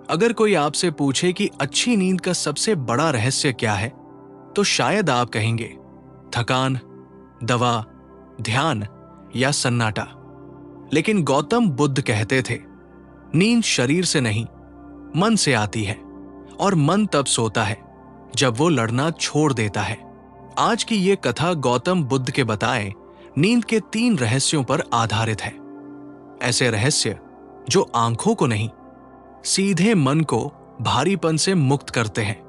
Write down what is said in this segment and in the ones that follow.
अगर कोई आपसे पूछे कि अच्छी नींद का सबसे बड़ा रहस्य क्या है, तो शायद आप कहेंगे थकान, दवा, ध्यान या सन्नाटा। लेकिन गौतम बुद्ध कहते थे, नींद शरीर से नहीं, मन से आती है, और मन तब सोता है जब वो लड़ना छोड़ देता है। आज की ये कथा गौतम बुद्ध के बताए नींद के 3 रहस्यों पर आधारित है। ऐसे रहस्य जो आंखों को नहीं, सीधे मन को भारीपन से मुक्त करते हैं।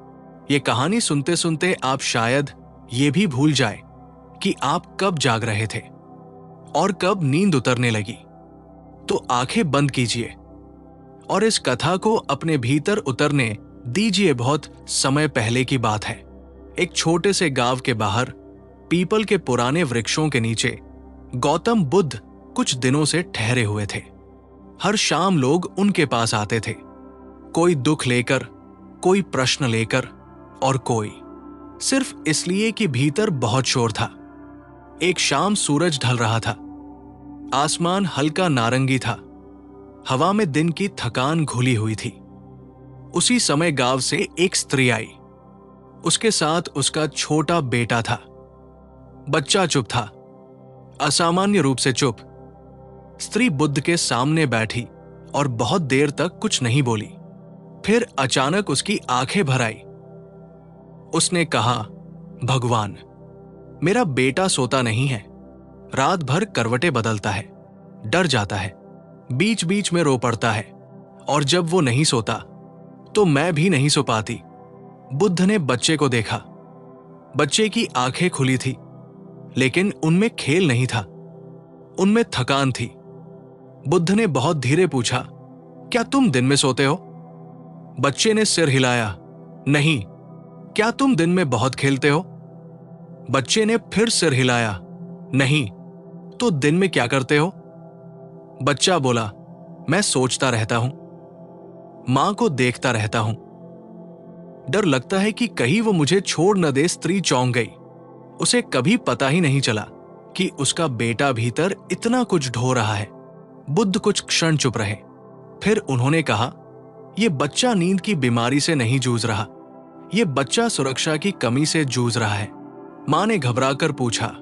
ये कहानी सुनते सुनते आप शायद ये भी भूल जाए कि आप कब जाग रहे थे और कब नींद उतरने लगी। तो आंखें बंद कीजिए और इस कथा को अपने भीतर उतरने दीजिए। बहुत समय पहले की बात है। एक छोटे से गांव के बाहर पीपल के पुराने वृक्षों के नीचे गौतम बुद्ध कुछ दिनों से ठहरे हुए थे। हर शाम लोग उनके पास आते थे, कोई दुख लेकर, कोई प्रश्न लेकर, और कोई सिर्फ इसलिए कि भीतर बहुत शोर था। एक शाम सूरज ढल रहा था, आसमान हल्का नारंगी था, हवा में दिन की थकान घुली हुई थी। उसी समय गांव से एक स्त्री आई। उसके साथ उसका छोटा बेटा था। बच्चा चुप था, असामान्य रूप से चुप। स्त्री बुद्ध के सामने बैठी और बहुत देर तक कुछ नहीं बोली। फिर अचानक उसकी आंखें भर आई। उसने कहा, भगवान, मेरा बेटा सोता नहीं है, रात भर करवटें बदलता है, डर जाता है, बीच बीच में रो पड़ता है, और जब वो नहीं सोता तो मैं भी नहीं सो पाती। बुद्ध ने बच्चे को देखा। बच्चे की आंखें खुली थी, लेकिन उनमें खेल नहीं था, उनमें थकान थी। बुद्ध ने बहुत धीरे पूछा, क्या तुम दिन में सोते हो? बच्चे ने सिर हिलाया, नहीं। क्या तुम दिन में बहुत खेलते हो? बच्चे ने फिर सिर हिलाया, नहीं। तो दिन में क्या करते हो? बच्चा बोला, मैं सोचता रहता हूं, मां को देखता रहता हूं। डर लगता है कि कहीं वो मुझे छोड़ न दे। स्त्री चौंक गई। उसे कभी पता ही नहीं चला कि उसका बेटा भीतर इतना कुछ ढो रहा है। बुद्ध कुछ क्षण चुप रहे, फिर उन्होंने कहा, यह बच्चा नींद की बीमारी से नहीं जूझ रहा, यह बच्चा सुरक्षा की कमी से जूझ रहा है। मां ने घबराकर पूछा,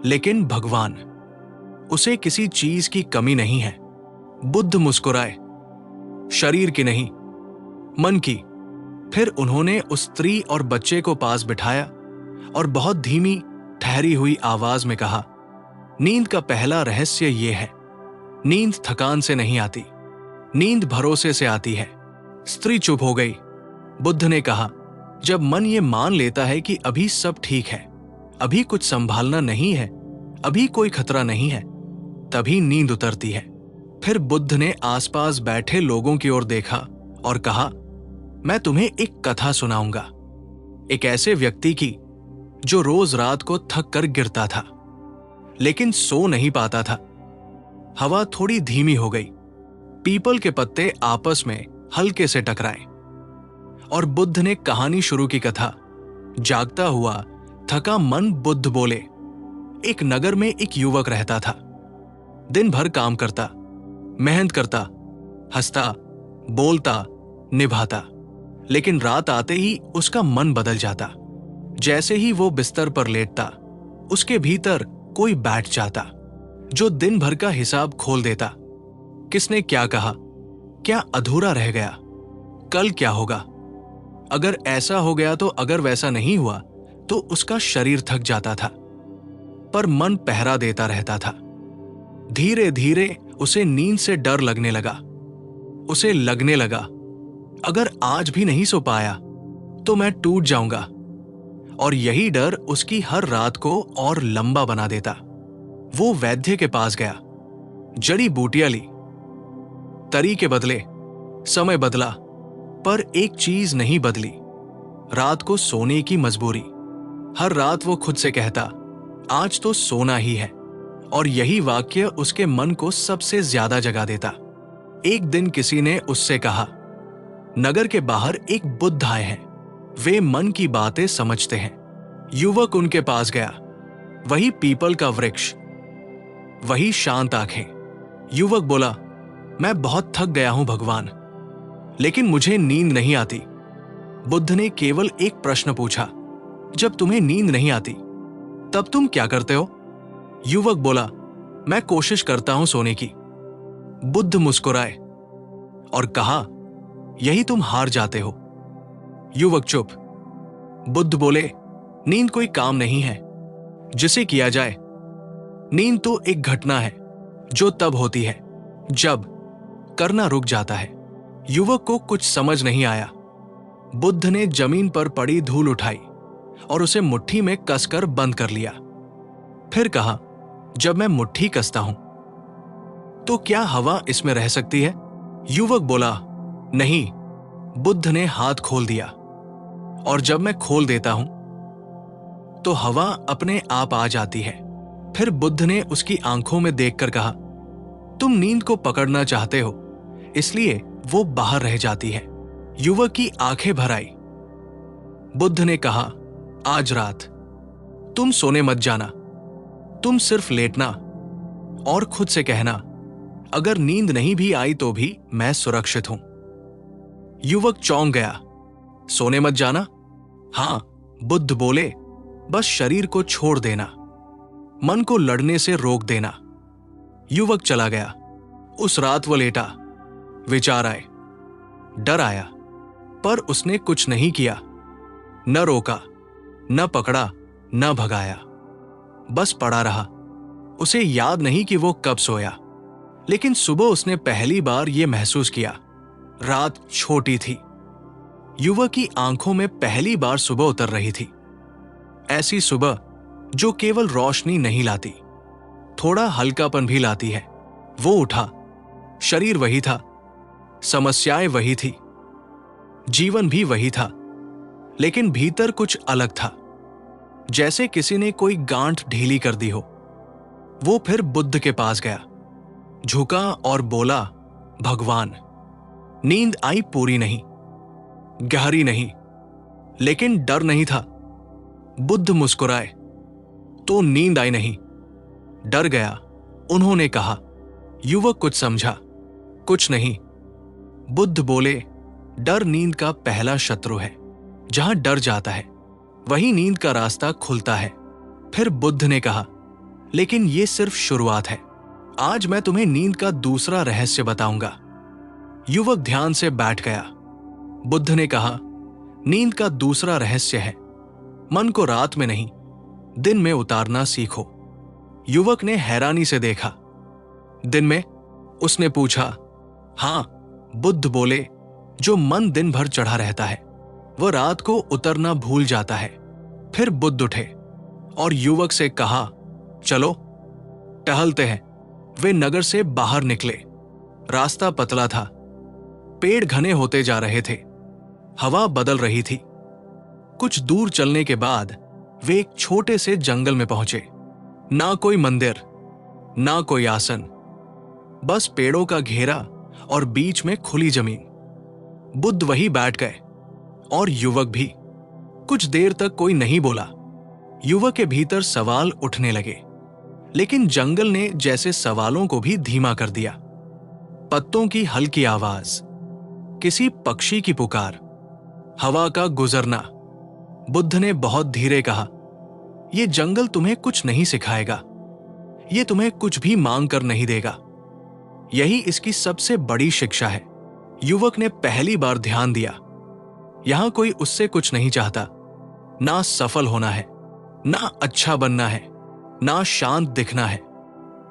लेकिन भगवान, उसे किसी चीज की कमी नहीं है। बुद्ध मुस्कुराए, शरीर की नहीं, मन की। फिर उन्होंने उस स्त्री और बच्चे को पास बिठाया और बहुत धीमी ठहरी हुई आवाज में कहा, नींद का पहला रहस्य यह है, नींद थकान से नहीं आती, नींद भरोसे से आती है। स्त्री चुप हो गई। बुद्ध ने कहा, जब मन ये मान लेता है कि अभी सब ठीक है, अभी कुछ संभालना नहीं है, अभी कोई खतरा नहीं है, तभी नींद उतरती है। फिर बुद्ध ने आसपास बैठे लोगों की ओर देखा और कहा, मैं तुम्हें एक कथा सुनाऊंगा, एक ऐसे व्यक्ति की जो रोज रात को थक कर गिरता था, लेकिन सो नहीं पाता था। हवा थोड़ी धीमी हो गई, पीपल के पत्ते आपस में हल्के से टकराए, और बुद्ध ने कहानी शुरू की। कथा जागता हुआ थका मन बुद्ध बोले, एक नगर में एक युवक रहता था। दिन भर काम करता, मेहनत करता, हंसता, बोलता, निभाता, लेकिन रात आते ही उसका मन बदल जाता। जैसे ही वो बिस्तर पर लेटता, उसके भीतर कोई बैठ जाता जो दिन भर का हिसाब खोल देता। किसने क्या कहा, क्या अधूरा रह गया, कल क्या होगा, अगर ऐसा हो गया तो, अगर वैसा नहीं हुआ तो। उसका शरीर थक जाता था, पर मन पहरा देता रहता था। धीरे धीरे उसे नींद से डर लगने लगा। उसे लगने लगा, अगर आज भी नहीं सो पाया तो मैं टूट जाऊंगा, और यही डर उसकी हर रात को और लंबा बना देता। वो वैद्य के पास गया, जड़ी बूटियां ली, तरी के बदले, समय बदला, पर एक चीज नहीं बदली, रात को सोने की मजबूरी। हर रात वो खुद से कहता, आज तो सोना ही है, और यही वाक्य उसके मन को सबसे ज्यादा जगा देता। एक दिन किसी ने उससे कहा, नगर के बाहर एक बुद्ध आए हैं, वे मन की बातें समझते हैं। युवक उनके पास गया, वही पीपल का वृक्ष, वही शांत आंखें। युवक बोला, मैं बहुत थक गया हूं भगवान, लेकिन मुझे नींद नहीं आती। बुद्ध ने केवल एक प्रश्न पूछा, जब तुम्हें नींद नहीं आती तब तुम क्या करते हो? युवक बोला, मैं कोशिश करता हूं सोने की। बुद्ध मुस्कुराए और कहा, यही तुम हार जाते हो। युवक चुप। बुद्ध बोले, नींद कोई काम नहीं है जिसे किया जाए। नींद तो एक घटना है जो तब होती है जब करना रुक जाता है। युवक को कुछ समझ नहीं आया। बुद्ध ने जमीन पर पड़ी धूल उठाई और उसे मुट्ठी में कसकर बंद कर लिया। फिर कहा, जब मैं मुट्ठी कसता हूं तो क्या हवा इसमें रह सकती है? युवक बोला, नहीं। बुद्ध ने हाथ खोल दिया और जब मैं खोल देता हूं तो हवा अपने आप आ जाती है। फिर बुद्ध ने उसकी आंखों में देखकर कहा, तुम नींद को पकड़ना चाहते हो, इसलिए वो बाहर रह जाती है। युवक की आंखें भर आई। बुद्ध ने कहा, आज रात तुम सोने मत जाना। तुम सिर्फ लेटना और खुद से कहना, अगर नींद नहीं भी आई तो भी मैं सुरक्षित हूं। युवक चौंक गया। सोने मत जाना? हां, बुद्ध बोले, बस शरीर को छोड़ देना, मन को लड़ने से रोक देना। युवक चला गया। उस रात वो लेटा। विचार आए, डर आया, पर उसने कुछ नहीं किया। न रोका, न पकड़ा, न भगाया, बस पड़ा रहा। उसे याद नहीं कि वो कब सोया, लेकिन सुबह उसने पहली बार ये महसूस किया, रात छोटी थी। युवक की आंखों में पहली बार सुबह उतर रही थी। ऐसी सुबह जो केवल रोशनी नहीं लाती, थोड़ा हल्कापन भी लाती है। वो उठा। शरीर वही था, समस्याएं वही थी, जीवन भी वही था, लेकिन भीतर कुछ अलग था, जैसे किसी ने कोई गांठ ढीली कर दी हो। वो फिर बुद्ध के पास गया, झुका और बोला, भगवान। नींद आई पूरी नहीं, गहरी नहीं, लेकिन डर नहीं था। बुद्ध मुस्कुराए, तो नींद आई नहीं, डर गया। उन्होंने कहा। युवक कुछ समझा, कुछ नहीं। बुद्ध बोले, डर नींद का पहला शत्रु है। जहां डर जाता है वही नींद का रास्ता खुलता है। फिर बुद्ध ने कहा, लेकिन यह सिर्फ शुरुआत है। आज मैं तुम्हें नींद का दूसरा रहस्य बताऊंगा। युवक ध्यान से बैठ गया। बुद्ध ने कहा, नींद का दूसरा रहस्य है, मन को रात में नहीं, दिन में उतारना सीखो। युवक ने हैरानी से देखा। दिन में? उसने पूछा। हां, बुद्ध बोले, जो मन दिन भर चढ़ा रहता है वह रात को उतरना भूल जाता है। फिर बुद्ध उठे और युवक से कहा, चलो टहलते हैं। वे नगर से बाहर निकले। रास्ता पतला था, पेड़ घने होते जा रहे थे, हवा बदल रही थी। कुछ दूर चलने के बाद वे एक छोटे से जंगल में पहुंचे। ना कोई मंदिर, ना कोई आसन, बस पेड़ों का घेरा और बीच में खुली जमीन। बुद्ध वहीं बैठ गए और युवक भी। कुछ देर तक कोई नहीं बोला। युवक के भीतर सवाल उठने लगे, लेकिन जंगल ने जैसे सवालों को भी धीमा कर दिया। पत्तों की हल्की आवाज, किसी पक्षी की पुकार, हवा का गुजरना। बुद्ध ने बहुत धीरे कहा, यह जंगल तुम्हें कुछ नहीं सिखाएगा, यह तुम्हें कुछ भी मांग कर नहीं देगा। यही इसकी सबसे बड़ी शिक्षा है। युवक ने पहली बार ध्यान दिया। यहां कोई उससे कुछ नहीं चाहता। ना सफल होना है, ना अच्छा बनना है, ना शांत दिखना है,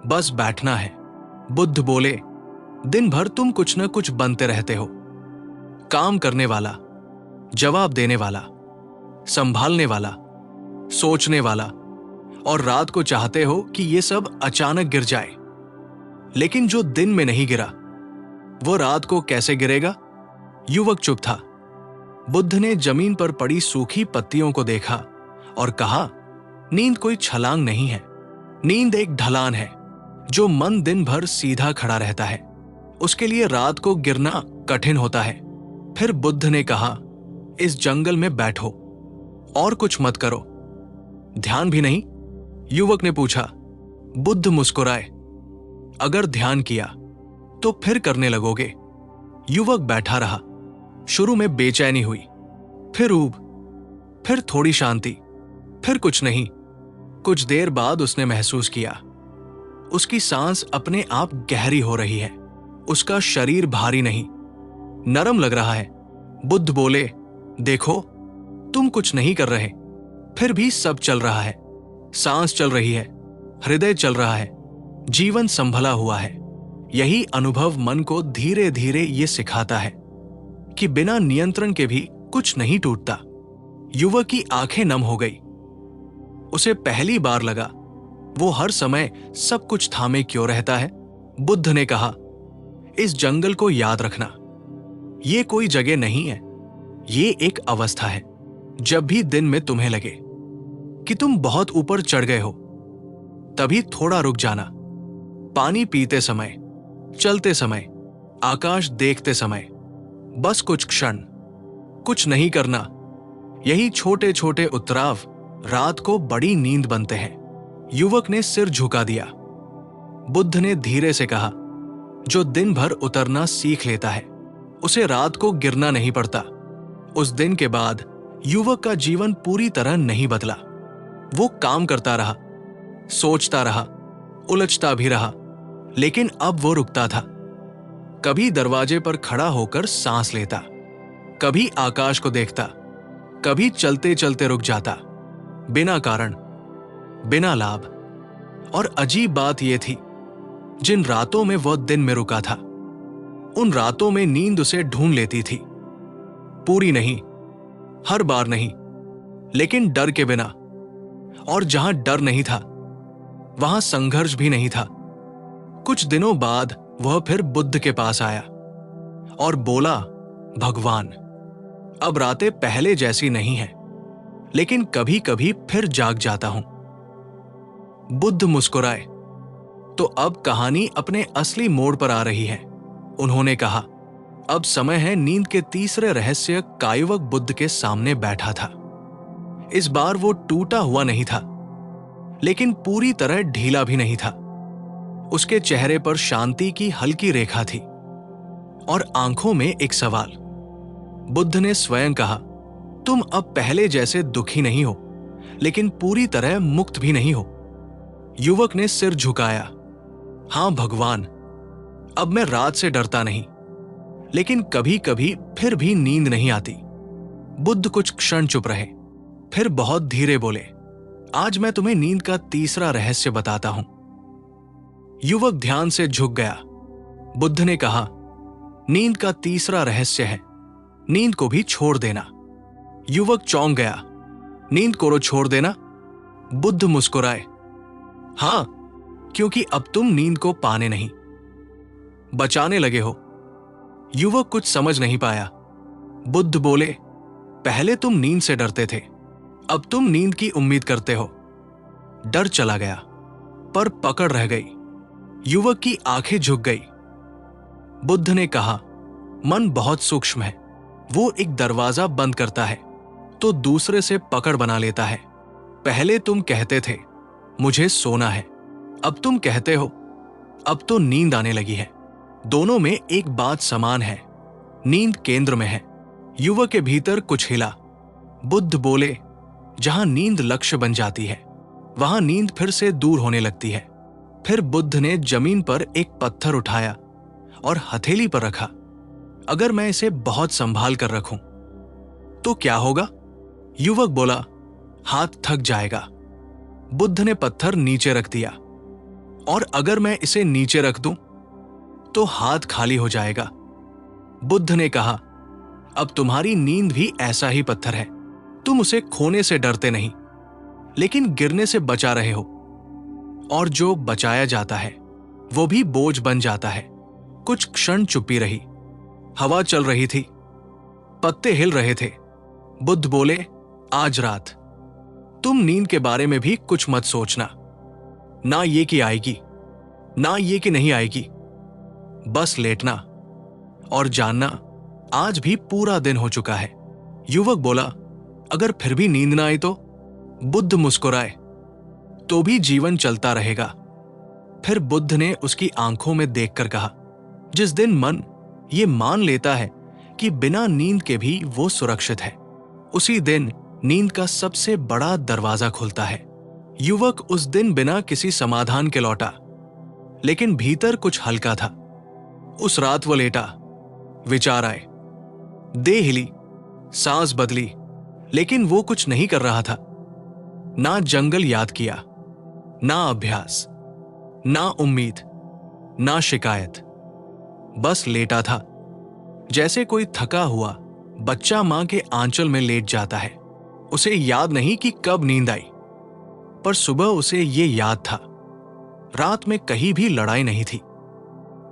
बस बैठना है। बुद्ध बोले, दिन भर तुम कुछ न कुछ बनते रहते हो, काम करने वाला, जवाब देने वाला, संभालने वाला, सोचने वाला, और रात को चाहते हो कि ये सब अचानक गिर जाए। लेकिन जो दिन में नहीं गिरा वो रात को कैसे गिरेगा? युवक चुप था। बुद्ध ने जमीन पर पड़ी सूखी पत्तियों को देखा और कहा, नींद कोई छलांग नहीं है, नींद एक ढलान है। जो मन दिन भर सीधा खड़ा रहता है उसके लिए रात को गिरना कठिन होता है। फिर बुद्ध ने कहा, इस जंगल में बैठो और कुछ मत करो। ध्यान भी नहीं? युवक ने पूछा। बुद्ध मुस्कुराए, अगर ध्यान किया तो फिर करने लगोगे। युवक बैठा रहा। शुरू में बेचैनी हुई, फिर ऊब, फिर थोड़ी शांति, फिर कुछ नहीं। कुछ देर बाद उसने महसूस किया उसकी सांस अपने आप गहरी हो रही है, उसका शरीर भारी नहीं, नरम लग रहा है। बुद्ध बोले, देखो, तुम कुछ नहीं कर रहे, फिर भी सब चल रहा है। सांस चल रही है, हृदय चल रहा है, जीवन संभला हुआ है। यही अनुभव मन को धीरे धीरे ये सिखाता है कि बिना नियंत्रण के भी कुछ नहीं टूटता। युवक की आंखें नम हो गई। उसे पहली बार लगा वो हर समय सब कुछ थामे क्यों रहता है। बुद्ध ने कहा, इस जंगल को याद रखना, ये कोई जगह नहीं है, ये एक अवस्था है। जब भी दिन में तुम्हें लगे कि तुम बहुत ऊपर चढ़ गए हो, तभी थोड़ा रुक जाना। पानी पीते समय, चलते समय, आकाश देखते समय, बस कुछ क्षण, कुछ नहीं करना। यही छोटे छोटे उतराव रात को बड़ी नींद बनते हैं। युवक ने सिर झुका दिया। बुद्ध ने धीरे से कहा, जो दिन भर उतरना सीख लेता है उसे रात को गिरना नहीं पड़ता। उस दिन के बाद युवक का जीवन पूरी तरह नहीं बदला। वो काम करता रहा, सोचता रहा, उलझता भी रहा, लेकिन अब वो रुकता था। कभी दरवाजे पर खड़ा होकर सांस लेता, कभी आकाश को देखता, कभी चलते चलते रुक जाता, बिना कारण, बिना लाभ। और अजीब बात यह थी, जिन रातों में वह दिन में रुका था, उन रातों में नींद उसे ढूंढ लेती थी। पूरी नहीं, हर बार नहीं, लेकिन डर के बिना। और जहां डर नहीं था, वहां संघर्ष भी नहीं था। कुछ दिनों बाद वह फिर बुद्ध के पास आया और बोला, भगवान, अब रातें पहले जैसी नहीं हैं, लेकिन कभी कभी फिर जाग जाता हूं। बुद्ध मुस्कुराए, तो अब कहानी अपने असली मोड़ पर आ रही है। उन्होंने कहा, अब समय है नींद के तीसरे रहस्य का युवक बुद्ध के सामने बैठा था। इस बार वो टूटा हुआ नहीं था, लेकिन पूरी तरह ढीला भी नहीं था। उसके चेहरे पर शांति की हल्की रेखा थी और आंखों में एक सवाल। बुद्ध ने स्वयं कहा, तुम अब पहले जैसे दुखी नहीं हो, लेकिन पूरी तरह मुक्त भी नहीं हो। युवक ने सिर झुकाया, हां भगवान, अब मैं रात से डरता नहीं, लेकिन कभी कभी फिर भी नींद नहीं आती। बुद्ध कुछ क्षण चुप रहे, फिर बहुत धीरे बोले, आज मैं तुम्हें नींद का तीसरा रहस्य बताता हूं। युवक ध्यान से झुक गया। बुद्ध ने कहा, नींद का तीसरा रहस्य है नींद को भी छोड़ देना। युवक चौंक गया, नींद को छोड़ देना? बुद्ध मुस्कुराए, हां, क्योंकि अब तुम नींद को पाने नहीं, बचाने लगे हो। युवक कुछ समझ नहीं पाया। बुद्ध बोले, पहले तुम नींद से डरते थे, अब तुम नींद की उम्मीद करते हो। डर चला गया, पर पकड़ रह गई। युवक की आंखें झुक गई। बुद्ध ने कहा, मन बहुत सूक्ष्म है, वो एक दरवाजा बंद करता है तो दूसरे से पकड़ बना लेता है। पहले तुम कहते थे मुझे सोना है, अब तुम कहते हो अब तो नींद आने लगी है। दोनों में एक बात समान है, नींद केंद्र में है। युवक के भीतर कुछ हिला। बुद्ध बोले, जहां नींद लक्ष्य बन जाती है, वहां नींद फिर से दूर होने लगती है। फिर बुद्ध ने जमीन पर एक पत्थर उठाया और हथेली पर रखा। अगर मैं इसे बहुत संभाल कर रखूं तो क्या होगा? युवक बोला, हाथ थक जाएगा। बुद्ध ने पत्थर नीचे रख दिया। और अगर मैं इसे नीचे रख दूं तो हाथ खाली हो जाएगा। बुद्ध ने कहा, अब तुम्हारी नींद भी ऐसा ही पत्थर है। तुम उसे खोने से डरते नहीं, लेकिन गिरने से बचा रहे हो। और जो बचाया जाता है वो भी बोझ बन जाता है। कुछ क्षण चुप्पी रही। हवा चल रही थी, पत्ते हिल रहे थे। बुद्ध बोले, आज रात तुम नींद के बारे में भी कुछ मत सोचना, ना ये कि आएगी, ना ये कि नहीं आएगी। बस लेटना और जानना, आज भी पूरा दिन हो चुका है। युवक बोला, अगर फिर भी नींद ना आई तो? बुद्ध मुस्कुराए, तो भी जीवन चलता रहेगा। फिर बुद्ध ने उसकी आंखों में देखकर कहा, जिस दिन मन ये मान लेता है कि बिना नींद के भी वो सुरक्षित है। उसी दिन नींद का सबसे बड़ा दरवाजा खुलता है। युवक उस दिन बिना किसी समाधान के लौटा, लेकिन भीतर कुछ हल्का था। उस रात वो लेटा, विचार आए, देह हिली, सांस बदली, लेकिन वो कुछ नहीं कर रहा था। ना जंगल याद किया, ना अभ्यास, ना उम्मीद, ना शिकायत। बस लेटा था, जैसे कोई थका हुआ बच्चा मां के आंचल में लेट जाता है। उसे याद नहीं कि कब नींद आई, पर सुबह उसे ये याद था, रात में कहीं भी लड़ाई नहीं थी।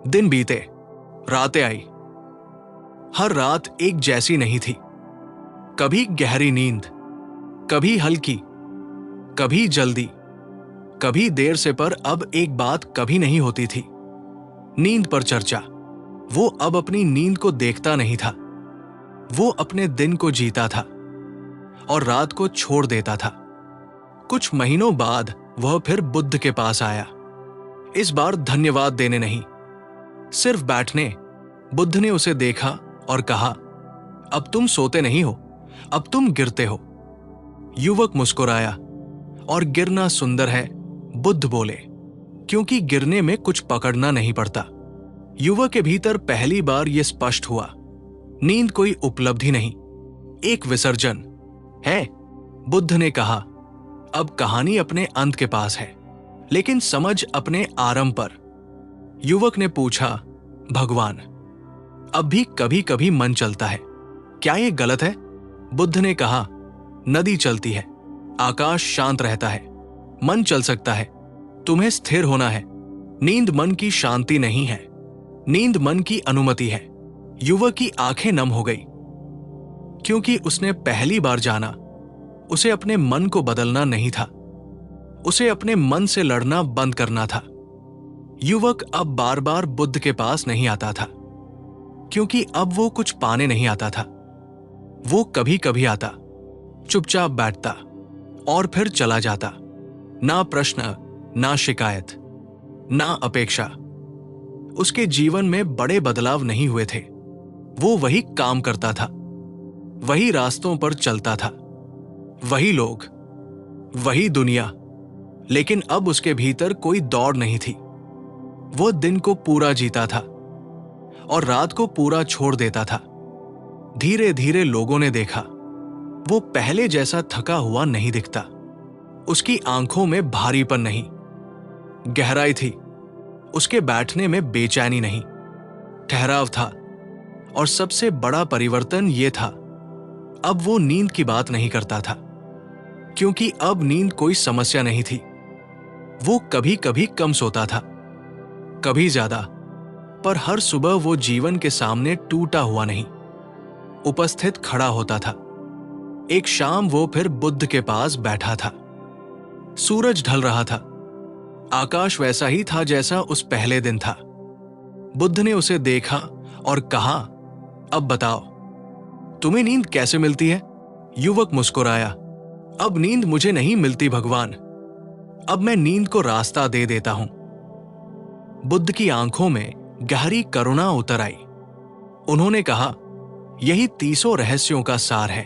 दिन बीते, रातें आई। हर रात एक जैसी नहीं थी। कभी गहरी नींद, कभी हल्की, कभी जल्दी, कभी देर से, पर अब एक बात कभी नहीं होती थी, नींद पर चर्चा। वो अब अपनी नींद को देखता नहीं था, वो अपने दिन को जीता था और रात को छोड़ देता था। कुछ महीनों बाद वह फिर बुद्ध के पास आया। इस बार धन्यवाद देने नहीं, सिर्फ बैठने। बुद्ध ने उसे देखा और कहा, अब तुम सोते नहीं हो, अब तुम गिरते हो। युवक मुस्कुराया, और गिरना सुंदर है, बुद्ध बोले, क्योंकि गिरने में कुछ पकड़ना नहीं पड़ता। युवक के भीतर पहली बार यह स्पष्ट हुआ, नींद कोई उपलब्धि नहीं, एक विसर्जन है। बुद्ध ने कहा, अब कहानी अपने अंत के पास है, लेकिन समझ अपने आरंभ पर। युवक ने पूछा, भगवान, अब भी कभी कभी मन चलता है, क्या यह गलत है? बुद्ध ने कहा, नदी चलती है, आकाश शांत रहता है, मन चल सकता है, तुम्हें स्थिर होना है। नींद मन की शांति नहीं है, नींद मन की अनुमति है। युवक की आंखें नम हो गई, क्योंकि उसने पहली बार जाना, उसे अपने मन को बदलना नहीं था, उसे अपने मन से लड़ना बंद करना था। युवक अब बार बार बुद्ध के पास नहीं आता था, क्योंकि अब वो कुछ पाने नहीं आता था। वो कभी कभी आता, चुपचाप बैठता और फिर चला जाता। ना प्रश्न, ना शिकायत, ना अपेक्षा। उसके जीवन में बड़े बदलाव नहीं हुए थे। वो वही काम करता था, वही रास्तों पर चलता था, वही लोग, वही दुनिया, लेकिन अब उसके भीतर कोई दौड़ नहीं थी। वो दिन को पूरा जीता था और रात को पूरा छोड़ देता था। धीरे धीरे लोगों ने देखा, वो पहले जैसा थका हुआ नहीं दिखता। उसकी आंखों में भारीपन नहीं, गहराई थी। उसके बैठने में बेचैनी नहीं, ठहराव था। और सबसे बड़ा परिवर्तन यह था, अब वो नींद की बात नहीं करता था, क्योंकि अब नींद कोई समस्या नहीं थी। वो कभी कभी कम सोता था, कभी ज्यादा, पर हर सुबह वो जीवन के सामने टूटा हुआ नहीं, उपस्थित खड़ा होता था। एक शाम वो फिर बुद्ध के पास बैठा था। सूरज ढल रहा था, आकाश वैसा ही था जैसा उस पहले दिन था। बुद्ध ने उसे देखा और कहा, अब बताओ, तुम्हें नींद कैसे मिलती है? युवक मुस्कुराया, अब नींद मुझे नहीं मिलती भगवान, अब मैं नींद को रास्ता दे देता हूं। बुद्ध की आंखों में गहरी करुणा उतर आई। उन्होंने कहा, यही 30 रहस्यों का सार है।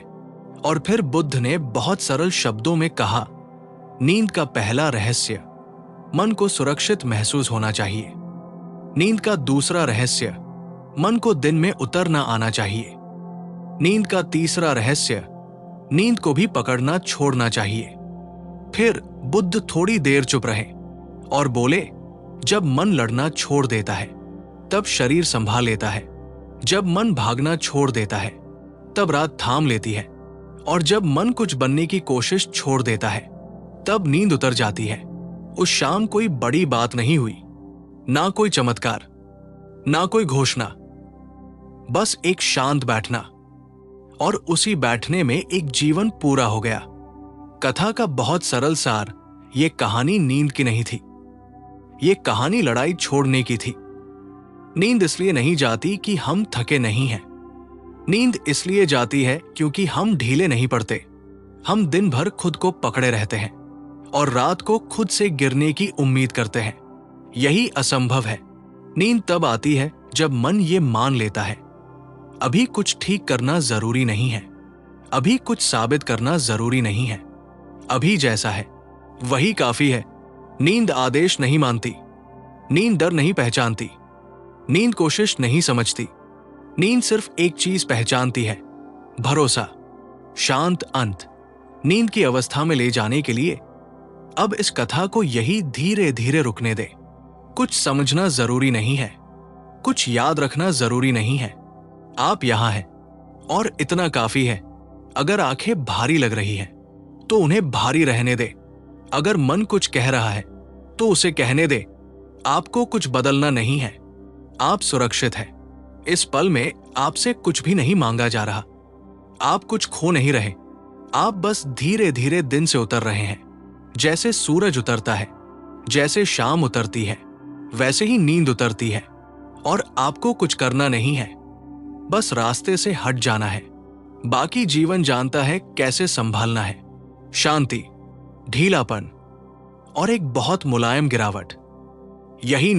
और फिर बुद्ध ने बहुत सरल शब्दों में कहा, नींद का पहला रहस्य, मन को सुरक्षित महसूस होना चाहिए। नींद का दूसरा रहस्य, मन को दिन में उतर ना आना चाहिए। नींद का तीसरा रहस्य, नींद को भी पकड़ना छोड़ना चाहिए। फिर बुद्ध थोड़ी देर चुप रहे और बोले, जब मन लड़ना छोड़ देता है तब शरीर संभाल लेता है, जब मन भागना छोड़ देता है तब रात थाम लेती है, और जब मन कुछ बनने की कोशिश छोड़ देता है तब नींद उतर जाती है। उस शाम कोई बड़ी बात नहीं हुई, ना कोई चमत्कार, ना कोई घोषणा, बस एक शांत बैठना, और उसी बैठने में एक जीवन पूरा हो गया। कथा का बहुत सरल सार, ये कहानी नींद की नहीं थी, ये कहानी लड़ाई छोड़ने की थी। नींद इसलिए नहीं जाती कि हम थके नहीं हैं, नींद इसलिए जाती है क्योंकि हम ढीले नहीं पड़ते। हम दिन भर खुद को पकड़े रहते हैं और रात को खुद से गिरने की उम्मीद करते हैं। यही असंभव है। नींद तब आती है जब मन ये मान लेता है, अभी कुछ ठीक करना जरूरी नहीं है, अभी कुछ साबित करना जरूरी नहीं है। अभी जैसा है वही काफी है। नींद आदेश नहीं मानती, नींद डर नहीं पहचानती, नींद कोशिश नहीं समझती। नींद सिर्फ एक चीज पहचानती है, भरोसा, शांत अंत। नींद की अवस्था में ले जाने के लिए अब इस कथा को यही धीरे धीरे रुकने दे। कुछ समझना जरूरी नहीं है, कुछ याद रखना जरूरी नहीं है। आप यहां हैं और इतना काफी है। अगर आंखें भारी लग रही हैं तो उन्हें भारी रहने दे। अगर मन कुछ कह रहा है तो उसे कहने दे। आपको कुछ बदलना नहीं है, आप सुरक्षित हैं। इस पल में आपसे कुछ भी नहीं मांगा जा रहा। आप कुछ खो नहीं रहे, आप बस धीरे धीरे दिन से उतर रहे हैं। जैसे सूरज उतरता है, जैसे शाम उतरती है, वैसे ही नींद उतरती है। और आपको कुछ करना नहीं है, बस रास्ते से हट जाना है। बाकी जीवन जानता है कैसे संभालना है। शांति, ढीलापन और एक बहुत मुलायम गिरावट, यही